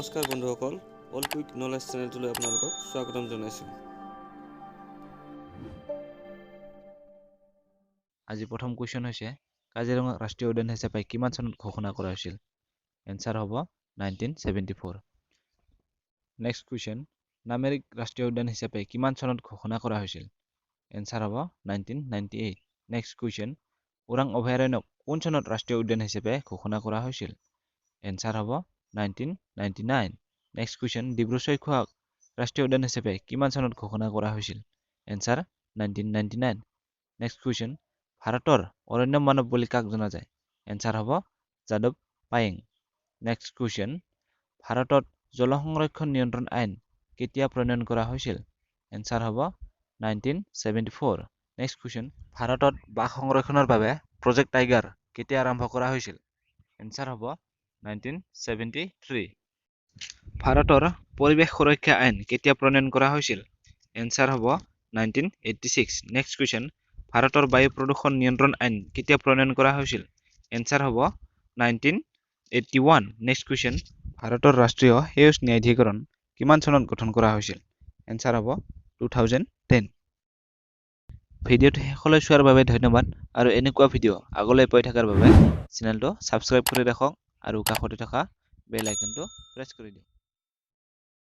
নমস্কাৰ বন্ধুসকল, all quick knowledge চেনেলটোলৈ আপোনালোকক স্বাগতম জনাইছোঁ। আজি প্ৰথম কুৱেশ্যন হৈছে কাজিৰঙা ৰাষ্ট্ৰীয় উদ্যান হিচাপে কিমান চনত ঘোষণা কৰা হৈছিল? এনসাৰ হ'ব 1974। নেক্সট কুৱেশ্যন, নামেৰিক ৰাষ্ট্ৰীয় উদ্যান হিচাপে কিমান চনত ঘোষণা কৰা হৈছিল? এনসাৰ হ'ব 1998। নেক্সট কুৱেশ্যন, ওৰাং অভয়াৰণ্যক কোন চনত ৰাষ্ট্ৰীয় উদ্যান হিচাপে ঘোষণা কৰা হৈছিল? এনসাৰ হ'ব 1999। নেক্সট কুৱেশ্যন, ডিব্ৰু-চৈখোৱাক ৰাষ্ট্ৰীয় উদ্যান হিচাপে কিমান চনত ঘোষণা কৰা হৈছিল? এনসাৰ 1999। নেক্সট কুৱেশ্যন, ভাৰতৰ অৰণ্য মানৱ বুলি কাক জনা যায়? এনসাৰ হ'ব যাদৱ পায়েং। নেক্সট কুৱেশ্যন, ভাৰতত জল সংৰক্ষণ নিয়ন্ত্ৰণ আইন কেতিয়া প্ৰণয়ন কৰা হৈছিল? এনসাৰ হ'ব 1974। নেক্সট কুৱেশ্যন, ভাৰতত বাঘ সংৰক্ষণৰ বাবে প্ৰজেক্ট টাইগাৰ কেতিয়া আৰম্ভ কৰা হৈছিল? এনসাৰ হ'ব 1973। ভাৰতৰ পৰিৱেশ সুৰক্ষা আইন কেতিয়া প্ৰণয়ন কৰা হৈছিল? এনসাৰ হ'ব 1986। নেক্সট কুৱেশ্যন, ভাৰতৰ বায়ু প্ৰদূষণ নিয়ন্ত্ৰণ আইন কেতিয়া প্ৰণয়ন কৰা হৈছিল? এনসাৰ হ'ব 1981। নেক্সট কুৱেশ্যন, ভাৰতৰ ৰাষ্ট্ৰীয় সেউজ ন্যায়াধিকৰণ কিমান চনত গঠন কৰা হৈছিল? এনসাৰ হ'ব 2010। ভিডিঅ'টো শেষলৈ চোৱাৰ বাবে ধন্যবাদ আৰু এনেকুৱা ভিডিঅ' আগলৈ পাই থকাৰ বাবে চেনেলটো ছাবস্ক্ৰাইব কৰি ৰাখক আৰু কাষতে থকা বেল আইকনটো প্ৰেছ কৰি দিয়ক।